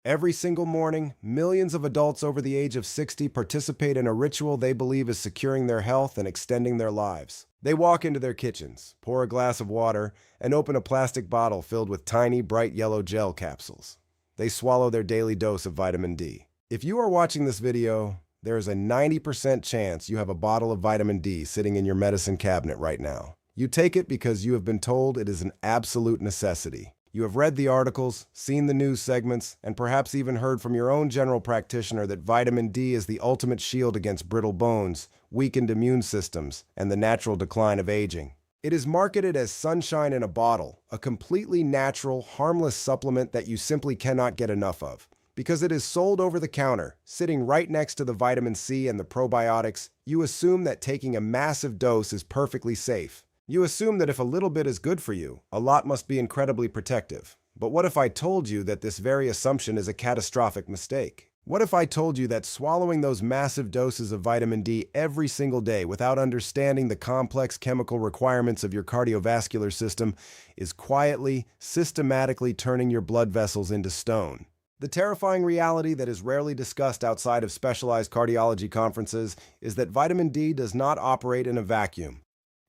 Every single morning, millions of adults over the age of 60 participate in a ritual they believe is securing their health and extending their lives. They walk into their kitchens, pour a glass of water, and open a plastic bottle filled with tiny, bright yellow gel capsules. They swallow their daily dose of vitamin D. If you are watching this video, there is a 90% chance you have a bottle of vitamin D sitting in your medicine cabinet right now. You take it because you have been told it is an absolute necessity. You have read the articles, seen the news segments, and perhaps even heard from your own general practitioner that vitamin D is the ultimate shield against brittle bones, weakened immune systems, and the natural decline of aging. It is marketed as sunshine in a bottle, a completely natural, harmless supplement that you simply cannot get enough of. Because it is sold over the counter, sitting right next to the vitamin C and the probiotics, you assume that taking a massive dose is perfectly safe. You assume that if a little bit is good for you, a lot must be incredibly protective. But what if I told you that this very assumption is a catastrophic mistake? What if I told you that swallowing those massive doses of vitamin D every single day without understanding the complex chemical requirements of your cardiovascular system is quietly, systematically turning your blood vessels into stone? The terrifying reality that is rarely discussed outside of specialized cardiology conferences is that vitamin D does not operate in a vacuum.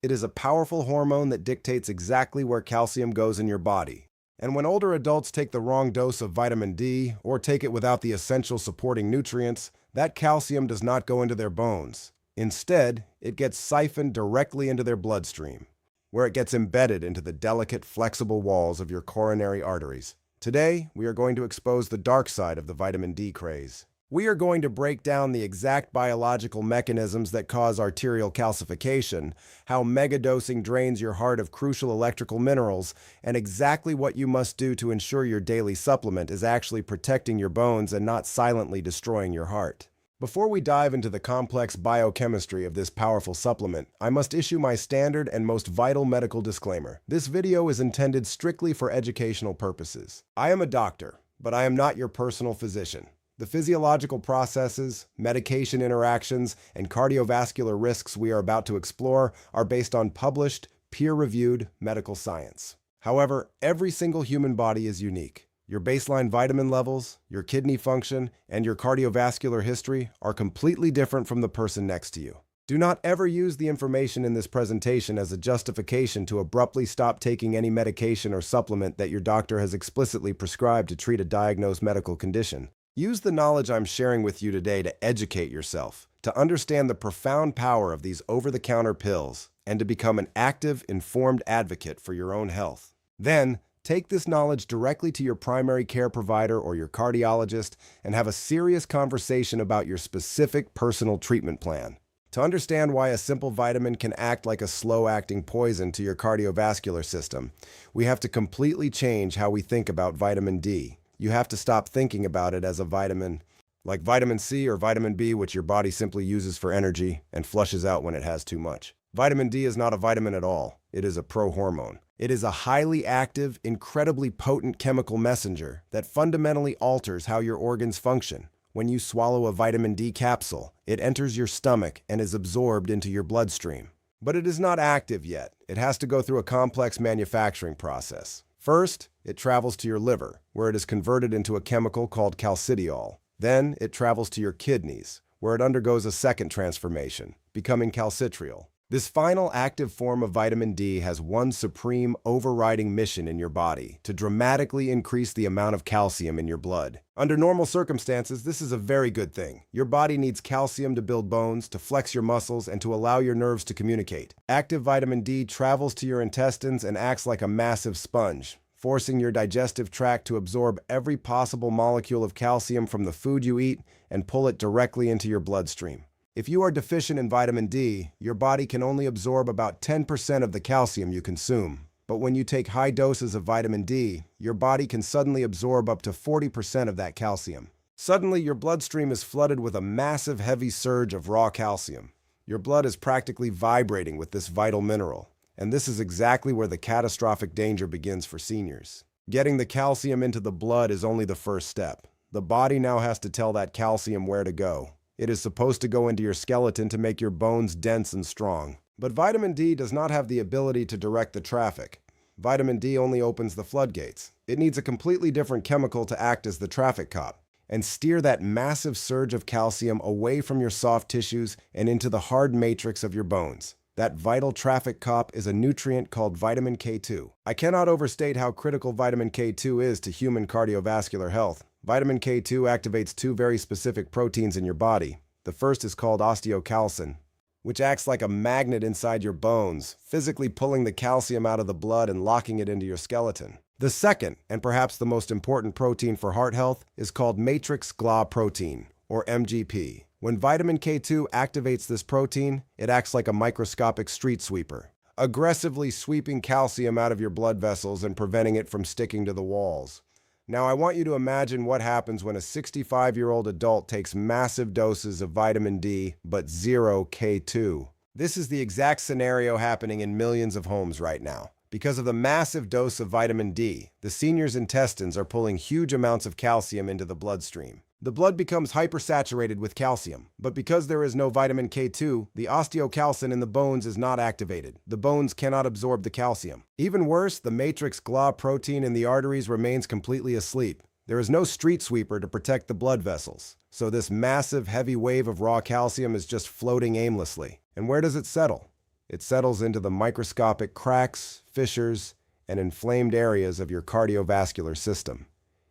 It is a powerful hormone that dictates exactly where calcium goes in your body. And when older adults take the wrong dose of vitamin D or take it without the essential supporting nutrients, that calcium does not go into their bones. Instead, it gets siphoned directly into their bloodstream, where it gets embedded into the delicate, flexible walls of your coronary arteries. Today, we are going to expose the dark side of the vitamin D craze. We are going to break down the exact biological mechanisms that cause arterial calcification, how megadosing drains your heart of crucial electrical minerals, and exactly what you must do to ensure your daily supplement is actually protecting your bones and not silently destroying your heart. Before we dive into the complex biochemistry of this powerful supplement, I must issue my standard and most vital medical disclaimer. This video is intended strictly for educational purposes. I am a doctor, but I am not your personal physician. The physiological processes, medication interactions, and cardiovascular risks we are about to explore are based on published, peer-reviewed medical science. However, every single human body is unique. Your baseline vitamin levels, your kidney function, and your cardiovascular history are completely different from the person next to you. Do not ever use the information in this presentation as a justification to abruptly stop taking any medication or supplement that your doctor has explicitly prescribed to treat a diagnosed medical condition. Use the knowledge I'm sharing with you today to educate yourself, to understand the profound power of these over-the-counter pills, and to become an active, informed advocate for your own health. Then, take this knowledge directly to your primary care provider or your cardiologist and have a serious conversation about your specific personal treatment plan. To understand why a simple vitamin can act like a slow-acting poison to your cardiovascular system, we have to completely change how we think about vitamin D. You have to stop thinking about it as a vitamin, like vitamin C or vitamin B, which your body simply uses for energy and flushes out when it has too much. Vitamin D is not a vitamin at all. It is a prohormone. It is a highly active, incredibly potent chemical messenger that fundamentally alters how your organs function. When you swallow a vitamin D capsule, it enters your stomach and is absorbed into your bloodstream. But it is not active yet. It has to go through a complex manufacturing process. First, it travels to your liver, where it is converted into a chemical called calcidiol. Then, it travels to your kidneys, where it undergoes a second transformation, becoming calcitriol. This final active form of vitamin D has one supreme overriding mission in your body: to dramatically increase the amount of calcium in your blood. Under normal circumstances, this is a very good thing. Your body needs calcium to build bones, to flex your muscles, and to allow your nerves to communicate. Active vitamin D travels to your intestines and acts like a massive sponge, forcing your digestive tract to absorb every possible molecule of calcium from the food you eat and pull it directly into your bloodstream. If you are deficient in vitamin D, your body can only absorb about 10% of the calcium you consume. But when you take high doses of vitamin D, your body can suddenly absorb up to 40% of that calcium. Suddenly, your bloodstream is flooded with a massive heavy surge of raw calcium. Your blood is practically vibrating with this vital mineral. And this is exactly where the catastrophic danger begins for seniors. Getting the calcium into the blood is only the first step. The body now has to tell that calcium where to go. It is supposed to go into your skeleton to make your bones dense and strong. But vitamin D does not have the ability to direct the traffic. Vitamin D only opens the floodgates. It needs a completely different chemical to act as the traffic cop and steer that massive surge of calcium away from your soft tissues and into the hard matrix of your bones. That vital traffic cop is a nutrient called vitamin K2. I cannot overstate how critical vitamin K2 is to human cardiovascular health. Vitamin K2 activates two very specific proteins in your body. The first is called osteocalcin, which acts like a magnet inside your bones, physically pulling the calcium out of the blood and locking it into your skeleton. The second, and perhaps the most important protein for heart health, is called matrix GLA protein, or MGP. When vitamin K2 activates this protein, it acts like a microscopic street sweeper, aggressively sweeping calcium out of your blood vessels and preventing it from sticking to the walls. Now, I want you to imagine what happens when a 65-year-old adult takes massive doses of vitamin D, but zero K2. This is the exact scenario happening in millions of homes right now. Because of the massive dose of vitamin D, the senior's intestines are pulling huge amounts of calcium into the bloodstream. The blood becomes hypersaturated with calcium, but because there is no vitamin K2, the osteocalcin in the bones is not activated. The bones cannot absorb the calcium. Even worse, the matrix GLA protein in the arteries remains completely asleep. There is no street sweeper to protect the blood vessels, so this massive, heavy wave of raw calcium is just floating aimlessly. And where does it settle? It settles into the microscopic cracks, fissures, and inflamed areas of your cardiovascular system.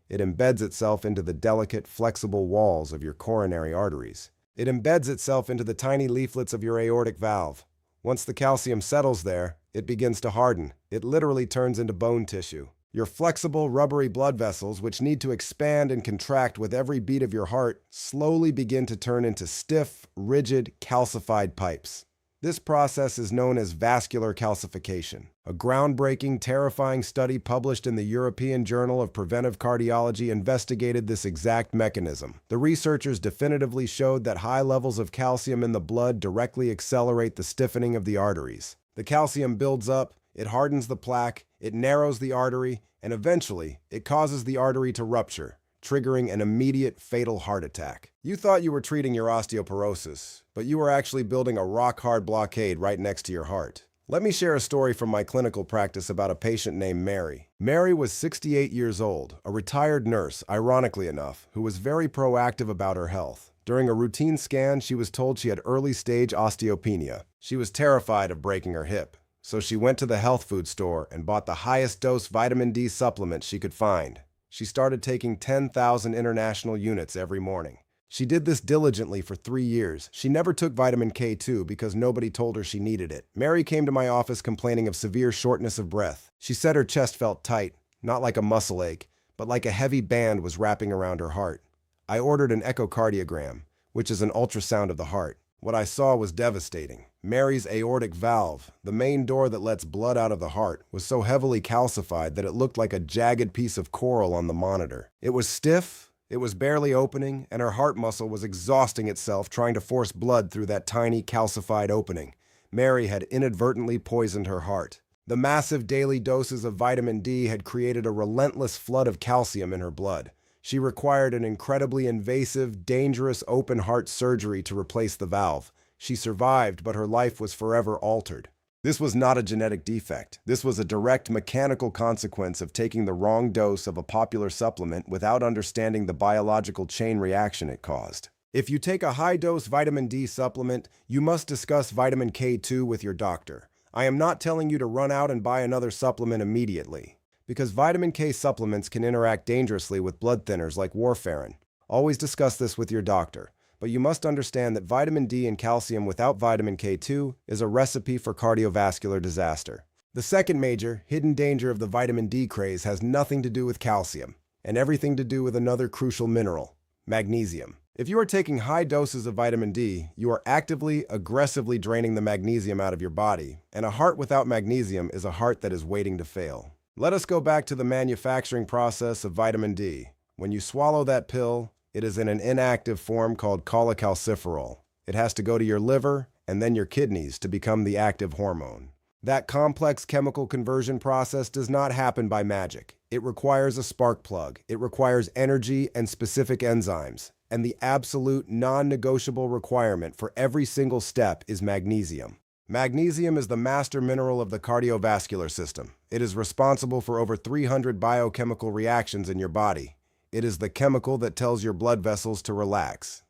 It embeds itself into the delicate, flexible walls of your coronary arteries. It embeds itself into the tiny leaflets of your aortic valve. Once the calcium settles there, it begins to harden. It literally turns into bone tissue. Your flexible, rubbery blood vessels, which need to expand and contract with every beat of your heart, slowly begin to turn into stiff, rigid, calcified pipes. This process is known as vascular calcification. A groundbreaking, terrifying study published in the European Journal of Preventive Cardiology investigated this exact mechanism. The researchers definitively showed that high levels of calcium in the blood directly accelerate the stiffening of the arteries. The calcium builds up, it hardens the plaque, it narrows the artery, and eventually, it causes the artery to rupture, triggering an immediate fatal heart attack. You thought you were treating your osteoporosis, but you were actually building a rock-hard blockade right next to your heart. Let me share a story from my clinical practice about a patient named Mary. Mary was 68 years old, a retired nurse, ironically enough, who was very proactive about her health. During a routine scan, she was told she had early-stage osteopenia. She was terrified of breaking her hip, so she went to the health food store and bought the highest dose vitamin D supplement she could find. She started taking 10,000 international units every morning. She did this diligently for 3 years. She never took vitamin K2 because nobody told her she needed it. Mary came to my office complaining of severe shortness of breath. She said her chest felt tight, not like a muscle ache, but like a heavy band was wrapping around her heart. I ordered an echocardiogram, which is an ultrasound of the heart. What I saw was devastating. Mary's aortic valve, the main door that lets blood out of the heart, was so heavily calcified that it looked like a jagged piece of coral on the monitor. It was stiff, it was barely opening, and her heart muscle was exhausting itself trying to force blood through that tiny calcified opening. Mary had inadvertently poisoned her heart. The massive daily doses of vitamin D had created a relentless flood of calcium in her blood. She required an incredibly invasive, dangerous open heart surgery to replace the valve. She survived, but her life was forever altered. This was not a genetic defect. This was a direct mechanical consequence of taking the wrong dose of a popular supplement without understanding the biological chain reaction it caused. If you take a high-dose vitamin D supplement, you must discuss vitamin K2 with your doctor. I am not telling you to run out and buy another supplement immediately, because vitamin K supplements can interact dangerously with blood thinners like warfarin. Always discuss this with your doctor. But you must understand that vitamin D and calcium without vitamin K2 is a recipe for cardiovascular disaster. The second major, hidden danger of the vitamin D craze has nothing to do with calcium, and everything to do with another crucial mineral, magnesium. If you are taking high doses of vitamin D, you are actively, aggressively draining the magnesium out of your body, and a heart without magnesium is a heart that is waiting to fail. Let us go back to the manufacturing process of vitamin D. When you swallow that pill, it is in an inactive form called cholecalciferol. It has to go to your liver and then your kidneys to become the active hormone. That complex chemical conversion process does not happen by magic. It requires a spark plug. It requires energy and specific enzymes. And the absolute non-negotiable requirement for every single step is magnesium. Magnesium is the master mineral of the cardiovascular system. It is responsible for over 300 biochemical reactions in your body. It is the chemical that tells your blood vessels to relax,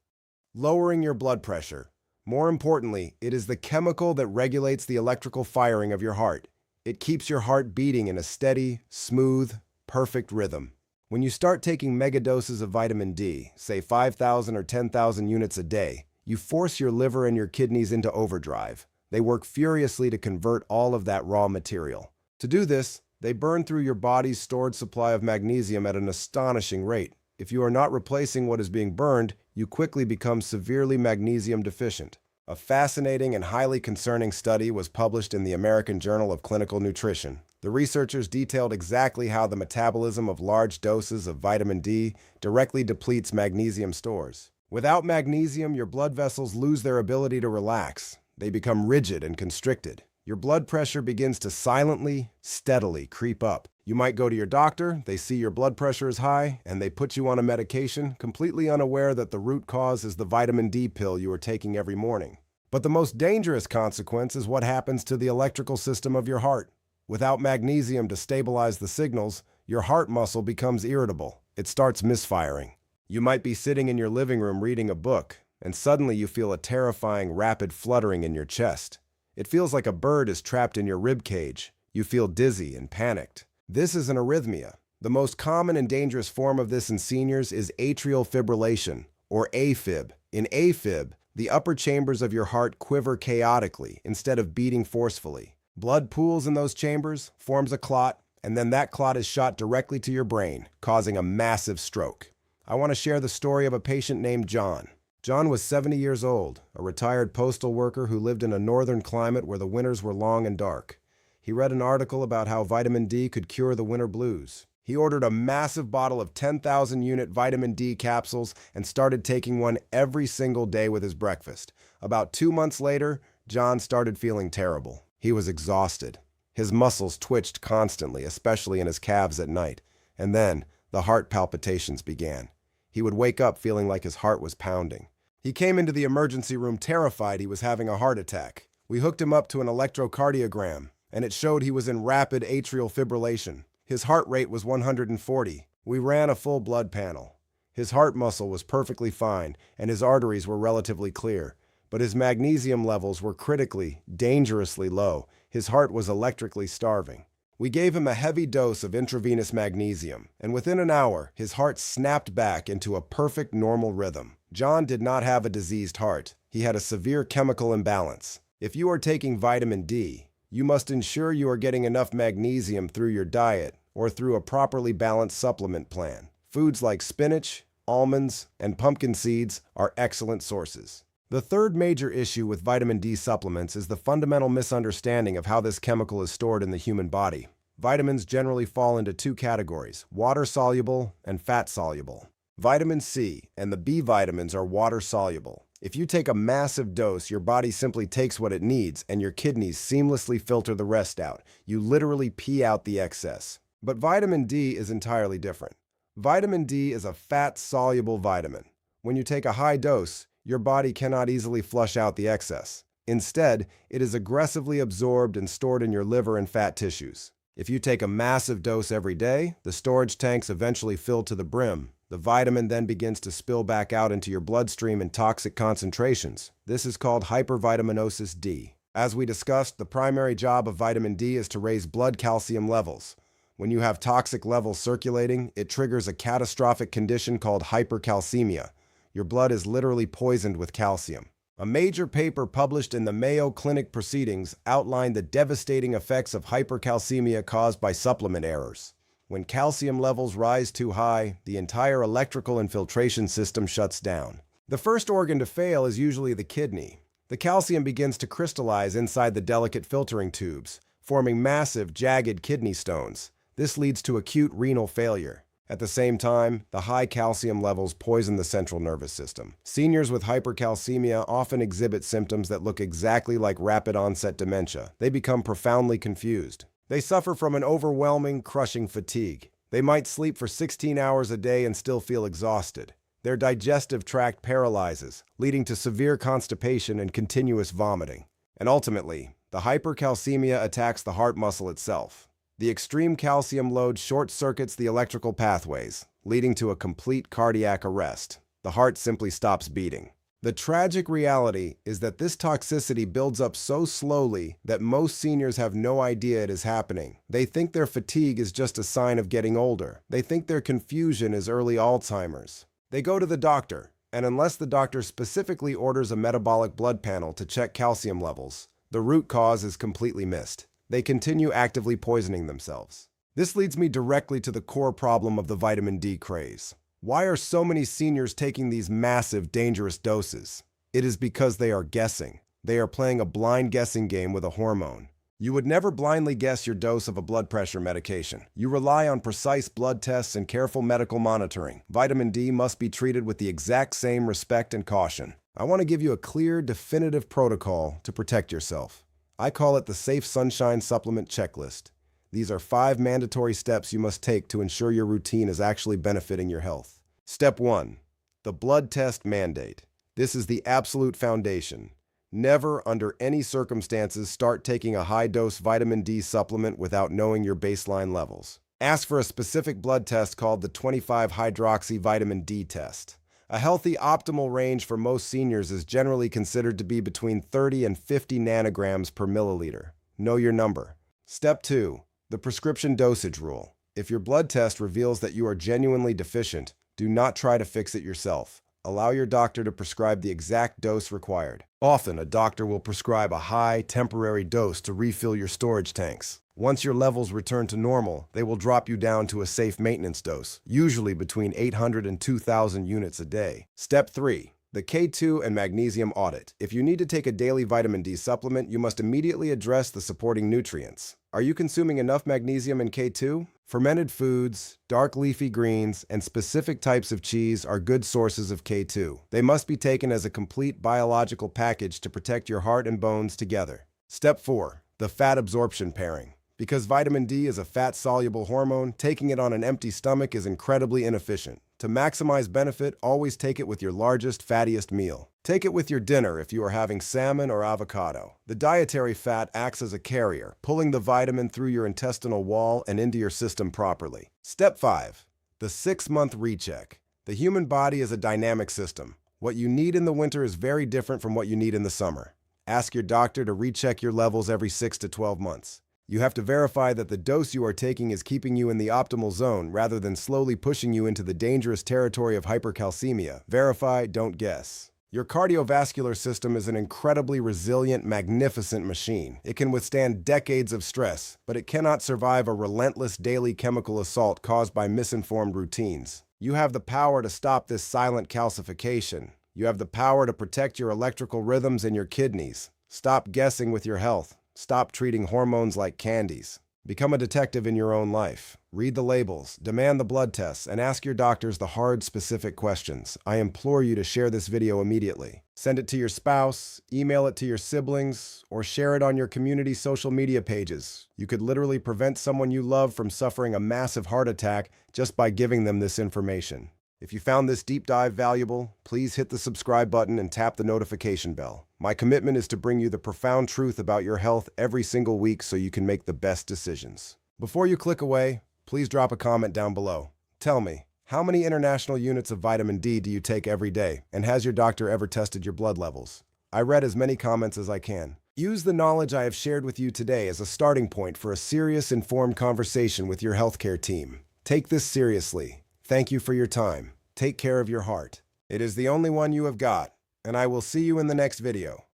lowering your blood pressure. More importantly, it is the chemical that regulates the electrical firing of your heart. It keeps your heart beating in a steady, smooth, perfect rhythm. When you start taking megadoses of vitamin D, say 5,000 or 10,000 units a day, you force your liver and your kidneys into overdrive. They work furiously to convert all of that raw material. To do this, they burn through your body's stored supply of magnesium at an astonishing rate. If you are not replacing what is being burned, you quickly become severely magnesium deficient. A fascinating and highly concerning study was published in the American Journal of Clinical Nutrition. The researchers detailed exactly how the metabolism of large doses of vitamin D directly depletes magnesium stores. Without magnesium, your blood vessels lose their ability to relax. They become rigid and constricted. Your blood pressure begins to silently, steadily creep up. You might go to your doctor, they see your blood pressure is high, and they put you on a medication, completely unaware that the root cause is the vitamin D pill you are taking every morning. But the most dangerous consequence is what happens to the electrical system of your heart. Without magnesium to stabilize the signals, your heart muscle becomes irritable. It starts misfiring. You might be sitting in your living room reading a book, and suddenly you feel a terrifying, rapid fluttering in your chest. It feels like a bird is trapped in your rib cage. You feel dizzy and panicked. This is an arrhythmia. The most common and dangerous form of this in seniors is atrial fibrillation, or AFib. In AFib, the upper chambers of your heart quiver chaotically instead of beating forcefully. Blood pools in those chambers, forms a clot, and then that clot is shot directly to your brain, causing a massive stroke. I want to share the story of a patient named John. John was 70 years old, a retired postal worker who lived in a northern climate where the winters were long and dark. He read an article about how vitamin D could cure the winter blues. He ordered a massive bottle of 10,000 unit vitamin D capsules and started taking one every single day with his breakfast. About 2 months later, John started feeling terrible. He was exhausted. His muscles twitched constantly, especially in his calves at night. And then, the heart palpitations began. He would wake up feeling like his heart was pounding. He came into the emergency room terrified he was having a heart attack. We hooked him up to an electrocardiogram, and it showed he was in rapid atrial fibrillation. His heart rate was 140. We ran a full blood panel. His heart muscle was perfectly fine, and his arteries were relatively clear. But his magnesium levels were critically, dangerously low. His heart was electrically starving. We gave him a heavy dose of intravenous magnesium, and within an hour, his heart snapped back into a perfect normal rhythm. John did not have a diseased heart. He had a severe chemical imbalance. If you are taking vitamin D, you must ensure you are getting enough magnesium through your diet or through a properly balanced supplement plan. Foods like spinach, almonds, and pumpkin seeds are excellent sources. The third major issue with vitamin D supplements is the fundamental misunderstanding of how this chemical is stored in the human body. Vitamins generally fall into two categories, water-soluble and fat-soluble. Vitamin C and the B vitamins are water-soluble. If you take a massive dose, your body simply takes what it needs and your kidneys seamlessly filter the rest out. You literally pee out the excess. But vitamin D is entirely different. Vitamin D is a fat-soluble vitamin. When you take a high dose, your body cannot easily flush out the excess. Instead, it is aggressively absorbed and stored in your liver and fat tissues. If you take a massive dose every day, the storage tanks eventually fill to the brim. The vitamin then begins to spill back out into your bloodstream in toxic concentrations. This is called hypervitaminosis D. As we discussed, the primary job of vitamin D is to raise blood calcium levels. When you have toxic levels circulating, it triggers a catastrophic condition called hypercalcemia. Your blood is literally poisoned with calcium. A major paper published in the Mayo Clinic Proceedings outlined the devastating effects of hypercalcemia caused by supplement errors. When calcium levels rise too high, the entire electrical and filtration system shuts down. The first organ to fail is usually the kidney. The calcium begins to crystallize inside the delicate filtering tubes, forming massive, jagged kidney stones. This leads to acute renal failure. At the same time, the high calcium levels poison the central nervous system. Seniors with hypercalcemia often exhibit symptoms that look exactly like rapid-onset dementia. They become profoundly confused. They suffer from an overwhelming, crushing fatigue. They might sleep for 16 hours a day and still feel exhausted. Their digestive tract paralyzes, leading to severe constipation and continuous vomiting. And ultimately, the hypercalcemia attacks the heart muscle itself. The extreme calcium load short-circuits the electrical pathways, leading to a complete cardiac arrest. The heart simply stops beating. The tragic reality is that this toxicity builds up so slowly that most seniors have no idea it is happening. They think their fatigue is just a sign of getting older. They think their confusion is early Alzheimer's. They go to the doctor, and unless the doctor specifically orders a metabolic blood panel to check calcium levels, the root cause is completely missed. They continue actively poisoning themselves. This leads me directly to the core problem of the vitamin D craze. Why are so many seniors taking these massive, dangerous doses? It is because they are guessing. They are playing a blind guessing game with a hormone. You would never blindly guess your dose of a blood pressure medication. You rely on precise blood tests and careful medical monitoring. Vitamin D must be treated with the exact same respect and caution. I want to give you a clear, definitive protocol to protect yourself. I call it the Safe Sunshine Supplement Checklist. These are 5 mandatory steps you must take to ensure your routine is actually benefiting your health. Step 1. The blood test mandate. This is the absolute foundation. Never, under any circumstances, start taking a high-dose vitamin D supplement without knowing your baseline levels. Ask for a specific blood test called the 25-hydroxy vitamin D test. A healthy optimal range for most seniors is generally considered to be between 30 and 50 nanograms per milliliter. Know your number. Step 2. The prescription dosage rule. If your blood test reveals that you are genuinely deficient, do not try to fix it yourself. Allow your doctor to prescribe the exact dose required. Often, a doctor will prescribe a high, temporary dose to refill your storage tanks. Once your levels return to normal, they will drop you down to a safe maintenance dose, usually between 800 and 2,000 units a day. Step 3. The K2 and magnesium audit. If you need to take a daily vitamin D supplement, you must immediately address the supporting nutrients. Are you consuming enough magnesium and K2? Fermented foods, dark leafy greens, and specific types of cheese are good sources of K2. They must be taken as a complete biological package to protect your heart and bones together. Step 4. The fat absorption pairing. Because vitamin D is a fat-soluble hormone, taking it on an empty stomach is incredibly inefficient. To maximize benefit, always take it with your largest, fattiest meal. Take it with your dinner if you are having salmon or avocado. The dietary fat acts as a carrier, pulling the vitamin through your intestinal wall and into your system properly. Step 5. The 6-month recheck. The human body is a dynamic system. What you need in the winter is very different from what you need in the summer. Ask your doctor to recheck your levels every 6 to 12 months. You have to verify that the dose you are taking is keeping you in the optimal zone rather than slowly pushing you into the dangerous territory of hypercalcemia. Verify, don't guess. Your cardiovascular system is an incredibly resilient, magnificent machine. It can withstand decades of stress, but it cannot survive a relentless daily chemical assault caused by misinformed routines. You have the power to stop this silent calcification. You have the power to protect your electrical rhythms and your kidneys. Stop guessing with your health. Stop treating hormones like candies. Become a detective in your own life. Read the labels, demand the blood tests, and ask your doctors the hard, specific questions. I implore you to share this video immediately. Send it to your spouse, email it to your siblings, or share it on your community social media pages. You could literally prevent someone you love from suffering a massive heart attack just by giving them this information. If you found this deep dive valuable, please hit the subscribe button and tap the notification bell. My commitment is to bring you the profound truth about your health every single week so you can make the best decisions. Before you click away, please drop a comment down below. Tell me, how many international units of vitamin D do you take every day? And has your doctor ever tested your blood levels? I read as many comments as I can. Use the knowledge I have shared with you today as a starting point for a serious, informed conversation with your healthcare team. Take this seriously. Thank you for your time. Take care of your heart. It is the only one you have got, and I will see you in the next video.